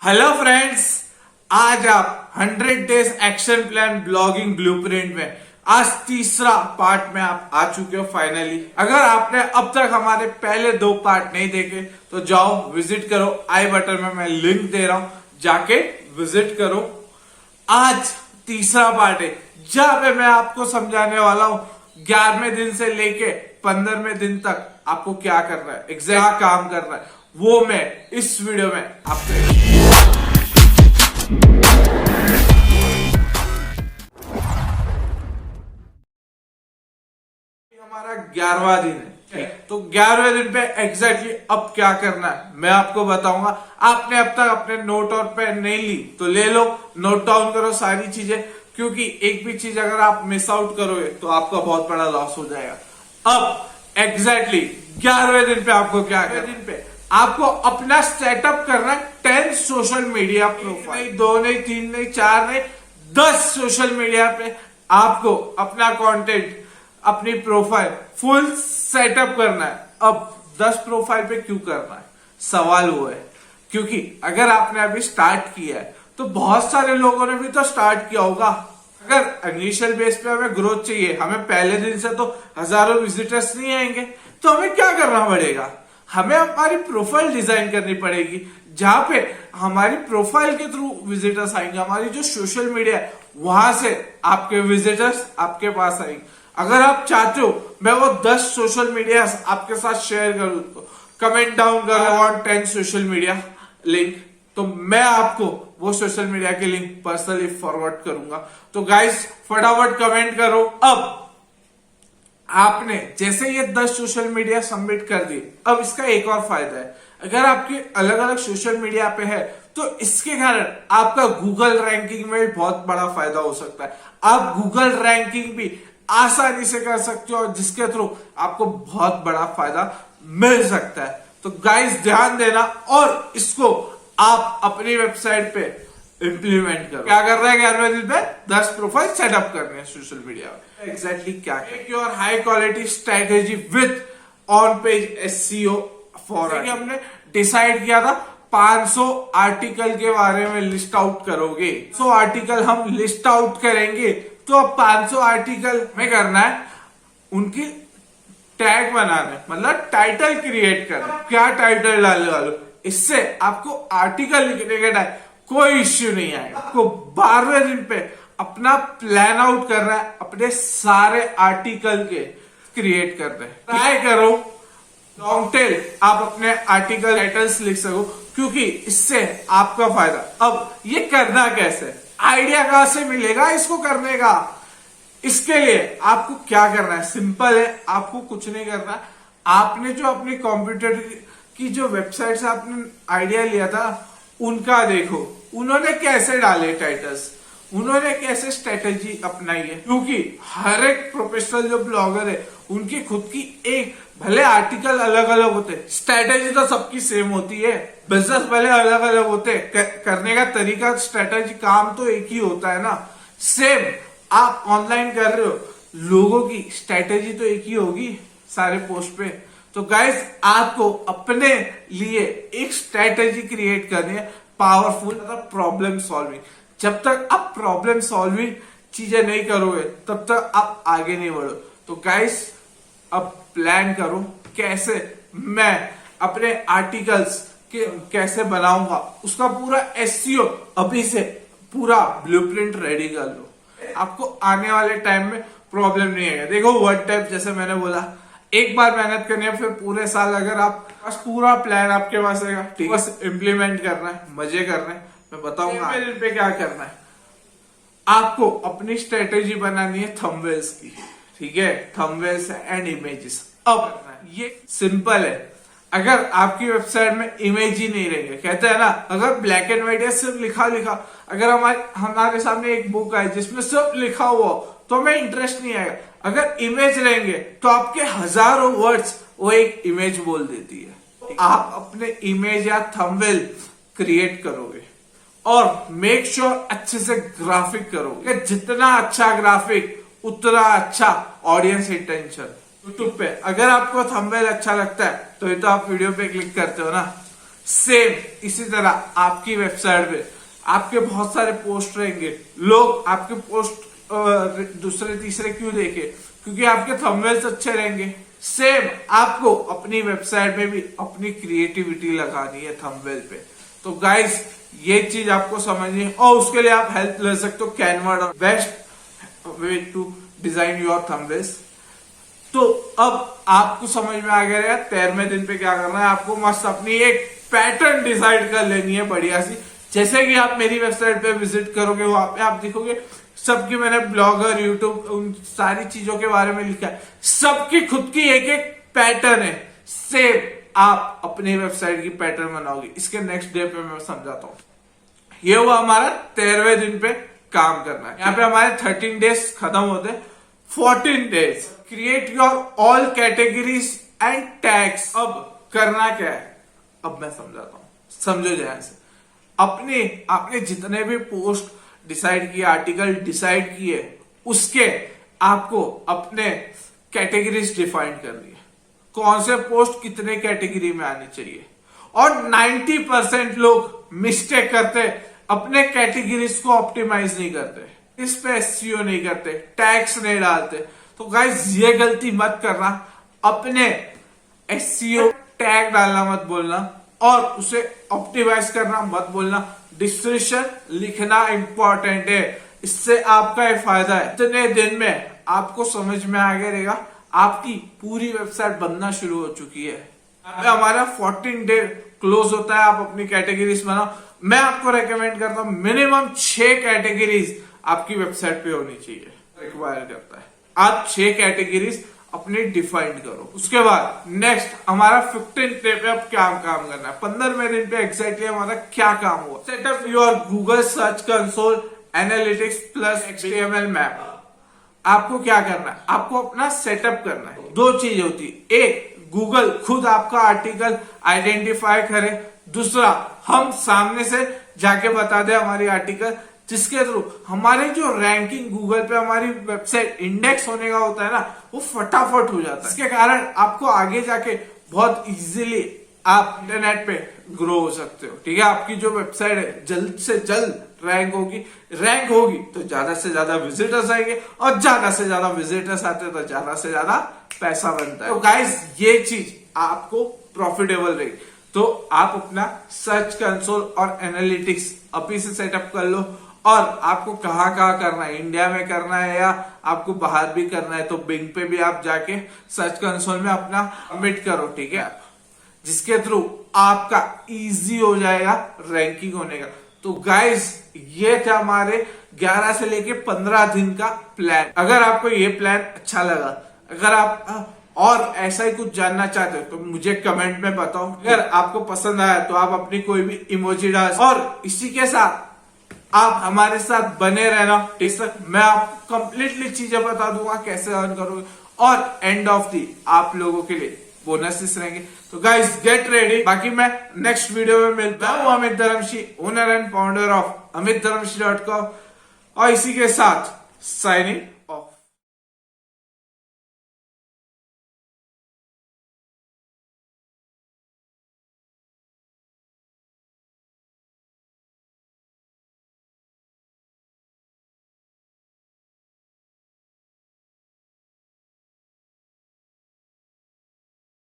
Hello friends, आज आप 100 days action plan blogging blueprint में आज तीसरा पार्ट में आप आ चुके हो फाइनली। अगर आपने अब तक हमारे पहले 2 पार्ट नहीं देखे तो जाओ विजिट करो, आई बटन में मैं लिंक दे रहा हूं, जाके विजिट करो। आज तीसरा पार्ट है जहां पे मैं आपको समझाने वाला हूं 11वें दिन से लेके 15वें दिन तक आपको क्या करना है, एग्जैक्ट काम करना है, वो मैं इस वीडियो में आपको। हमारा 11वां दिन है, तो 11वें दिन पे एग्जैक्टली अब क्या करना है मैं आपको बताऊंगा। आपने अब तक अपने नोट और पेन नहीं ली तो ले लो, नोट डाउन करो सारी चीजें, क्योंकि एक भी चीज अगर आप मिस आउट करोगे तो आपका बहुत बड़ा लॉस हो जाएगा। अब एग्जैक्टली 11वें दिन पे आपको क्या करना है, दिन पे आपको अपना सेटअप करना है 10 सोशल मीडिया प्रोफाइल, नहीं 2 नहीं 3 नहीं 4 नहीं 10 सोशल मीडिया पे आपको अपना कंटेंट, अपनी प्रोफाइल फुल सेटअप करना है। अब 10 प्रोफाइल पे क्यों करना है, सवाल वो है क्योंकि अगर आपने अभी स्टार्ट किया है तो बहुत सारे लोगों ने भी तो स्टार्ट किया होगा। अगर इनिशियल बेस पे हमें ग्रोथ चाहिए, हमें पहले दिन से तो हजारों विजिटर्स नहीं आएंगे, तो हमें क्या करना पड़ेगा, हमें हमारी प्रोफाइल डिजाइन करनी पड़ेगी जहां पे हमारी प्रोफाइल के थ्रू विजिटर्स आएंगे, हमारी जो सोशल मीडिया है वहां से आपके विजिटर्स आपके पास आएंगे। अगर आप चाहते हो मैं वो 10 सोशल मीडिया आपके साथ शेयर करूं तो कमेंट डाउन करो ऑन 10 सोशल मीडिया लिंक, तो मैं आपको वो सोशल मीडिया के लिंक पर्सनली फॉरवर्ड करूंगा। तो गाइस फटाफट कमेंट करो। अब आपने जैसे ये 10 सोशल मीडिया सबमिट कर दिए, अब इसका एक और फायदा है, अगर आपके अलग अलग सोशल मीडिया पे है तो इसके कारण आपका गूगल रैंकिंग में भी बहुत बड़ा फायदा हो सकता है। आप गूगल रैंकिंग भी आसानी से कर सकते हो, जिसके थ्रू आपको बहुत बड़ा फायदा मिल सकता है। तो गाइस ध्यान देना और इसको आप अपनी वेबसाइट पे इंप्लीमेंट करो। क्या कर रहा है 11वें दिन पे 10 प्रोफाइल सेटअप करने हैं सोशल मीडिया में। एग्जैक्टली क्या है, your high quality strategy with on page SEO for. हमने डिसाइड किया था 500 आर्टिकल के बारे में लिस्ट आउट करोगे, 100 आर्टिकल हम लिस्ट आउट करेंगे, तो अब 500 आर्टिकल में करना है उनकी टैग बनाना है, मतलब टाइटल क्रिएट करना। क्या टाइटल डालने वाले, इससे आपको आर्टिकल लिखने के टाइम कोई इश्यू नहीं आएगा। आपको 12वें दिन पे अपना प्लान आउट करना है, अपने सारे आर्टिकल के क्रिएट करना है। ट्राई करो लॉन्ग टेल आप अपने आर्टिकल टाइटल्स लिख सको, क्योंकि इससे आपका फायदा। अब ये करना कैसे, आइडिया कहां से मिलेगा इसको करने का, इसके लिए आपको क्या करना है, सिंपल है, आपको कुछ नहीं करना। आपने जो अपने कंप्यूटर की जो वेबसाइट से आपने आइडिया लिया था उनका देखो, उन्होंने कैसे डाले टाइटल्स, उन्होंने कैसे स्ट्रेटेजी अपनाई है, क्योंकि हर एक प्रोफेशनल जो ब्लॉगर है उनकी खुद की एक, भले आर्टिकल अलग अलग होते हैं, स्ट्रेटेजी तो सबकी सेम होती है, बिजनेस भले अलग अलग होते हैं, करने का तरीका, स्ट्रेटेजी, काम तो एक ही होता है ना। सेम आप ऑनलाइन कर रहे हो, लोगों की स्ट्रेटेजी तो एक ही होगी सारे पोस्ट पे। तो गाइस आपको अपने लिए एक स्ट्रेटेजी क्रिएट करनी है पावरफुल, प्रॉब्लम सॉल्विंग। जब तक आप प्रॉब्लम सॉल्विंग चीजें नहीं करोगे तब तक आप आगे नहीं बढ़ो। तो गाइस अब प्लान करो कैसे मैं अपने आर्टिकल्स के कैसे बनाऊंगा, उसका पूरा एसईओ अभी से पूरा ब्लूप्रिंट रेडी कर लो, आपको आने वाले टाइम में प्रॉब्लम नहीं आएगा। देखो वर्ड टाइप जैसे मैंने बोला, एक बार मेहनत करनी है, फिर पूरे साल अगर आप बस पूरा प्लान आपके पास रहेगा, ठीक, बस इम्प्लीमेंट करना है, मजे करना है। मैं बताऊंगा दिन पे क्या करना है। आपको अपनी स्ट्रेटेजी बनानी है थंबनेल्स की, ठीक है, थंबनेल्स एंड इमेजेस। अब ये सिंपल है, अगर आपकी वेबसाइट में इमेज ही नहीं रहेंगे, कहते हैं ना अगर ब्लैक एंड व्हाइट है सिर्फ लिखा, अगर हमारे सामने एक बुक है जिसमें सिर्फ लिखा हुआ तो हमें इंटरेस्ट नहीं आएगा। अगर इमेज रहेंगे तो आपके हजारों वर्ड्स वो एक इमेज बोल देती है। आप अपने इमेज या थंबनेल क्रिएट करोगे और मेक श्योर अच्छे से ग्राफिक करोगे, जितना अच्छा ग्राफिक उतना अच्छा ऑडियंस इंटेंशन यूट्यूब पे। अगर आपको थंबनेल अच्छा लगता है तो ये तो आप वीडियो पे क्लिक करते हो ना, सेम इसी तरह आपकी वेबसाइट पे आपके बहुत सारे पोस्ट रहेंगे। लोग आपके पोस्ट दूसरे तीसरे क्यों देखे? क्योंकि आपके थंबनेल्स अच्छे रहेंगे। सेम आपको अपनी वेबसाइट में भी अपनी क्रिएटिविटी लगानी है थंबनेल पे। तो गाइस ये चीज आपको समझनी है और उसके लिए आप हेल्प ले सकते हो Canva, best way to design your thumbnails. तो अब आपको समझ में आ गया है 13वें दिन पे क्या करना है। आपको मस्त अपनी एक पैटर्न डिसाइड कर लेनी है बढ़िया सी। जैसे कि आप मेरी वेबसाइट पे विजिट करोगे वहां पे आप देखोगे सबकी मैंने ब्लॉगर, यूट्यूब, उन सारी चीजों के बारे में लिखा है। सबकी खुद की एक एक पैटर्न है। सेम आप अपनी वेबसाइट की पैटर्न बनाओगे। इसके नेक्स्ट डे पे मैं समझाता हूँ। ये हुआ हमारा 13वें दिन पे काम करना है। यहाँ पे हमारे 13 डेज खत्म होते हैं। 14 days create your all categories and tags. अब करना क्या है अब मैं समझाता हूँ, समझो ध्यान से। आपने जितने भी पोस्ट डिसाइड किए, आर्टिकल डिसाइड किए, उसके आपको अपने कैटेगरीज डिफाइन करनी है। कौन से पोस्ट कितने कैटेगरी में आनी चाहिए। और 90% लोग मिस्टेक करते, अपने कैटेगरीज को ऑप्टिमाइज नहीं करते, इस पे एसईओ नहीं करते, टैग्स नहीं डालते। तो गाइस ये गलती मत करना। अपने एसईओ टैग डालना मत बोलना और उसे ऑप्टिमाइज करना मत बोलना। डिस्क्रिप्शन लिखना इंपॉर्टेंट है, इससे आपका ये फायदा है। इतने दिन में आपको समझ में आ गया रहेगा, आपकी पूरी वेबसाइट बनना शुरू हो चुकी है। हमारा 14 डे क्लोज होता है। आप अपनी कैटेगरीज बनाओ। मैं आपको रेकमेंड करता हूं मिनिमम 6 कैटेगरीज आपकी वेबसाइट पे होनी चाहिए, रिक्वायर करता है। आप 6 कैटेगरीज अपनी डिफाइन करो। उसके बाद नेक्स्ट हमारा 15 डे पे अब क्या काम करना है। 15वें दिन पे एग्जैक्टली हमारा क्या काम हुआ। Setup your Google search console analytics plus HTML map. आपको क्या करना है, आपको अपना सेटअप करना है। 2 चीज होती है, एक गूगल खुद आपका आर्टिकल आइडेंटिफाई करे, दूसरा हम सामने से जाके बता दे हमारी आर्टिकल, जिसके थ्रू हमारे जो रैंकिंग गूगल पे हमारी वेबसाइट इंडेक्स होने का होता है ना, वो फटाफट हो जाता है। इसके कारण आपको आगे जाके बहुत इजीली आप इंटरनेट पे ग्रो हो सकते हो। ठीक है, आपकी जो वेबसाइट है जल्द से जल्द रैंक होगी तो ज्यादा से ज्यादा विजिटर्स आएंगे और ज्यादा से ज्यादा विजिटर्स आते हैं तो ज्यादा से ज्यादा पैसा बनता है। तो गाइस ये चीज आपको प्रॉफिटेबल रहेगी। तो आप अपना सर्च कंसोल और एनालिटिक्स अभी से सेटअप कर लो। और आपको कहाँ करना है, इंडिया में करना है या आपको बाहर भी करना है, तो बिंग पे भी आप जाके सर्च कंसोल में अपना सबमिट करो। ठीक है, जिसके थ्रू आपका इजी हो जाएगा रैंकिंग होने का। तो गाइस ये था हमारे 11 से लेके 15 दिन का प्लान। अगर आपको ये प्लान अच्छा लगा, अगर आप और ऐसा ही कुछ जानना चाहते हो तो मुझे कमेंट में बताओ। अगर आपको पसंद आया तो आप अपनी कोई भी इमोजी डाल। और इसी के साथ आप हमारे साथ बने रहना। ठीक है, मैं आपको कंप्लीटली चीजें बता दूंगा कैसे अर्न करोगे। और एंड ऑफ दी आप लोगों के लिए बोनसेस रहेंगे। तो गाइस गेट रेडी। बाकी मैं नेक्स्ट वीडियो में मिलता हूँ। Amit Dharamshi, owner and founder of amitdharamshi.com, और इसी के साथ साइनिंग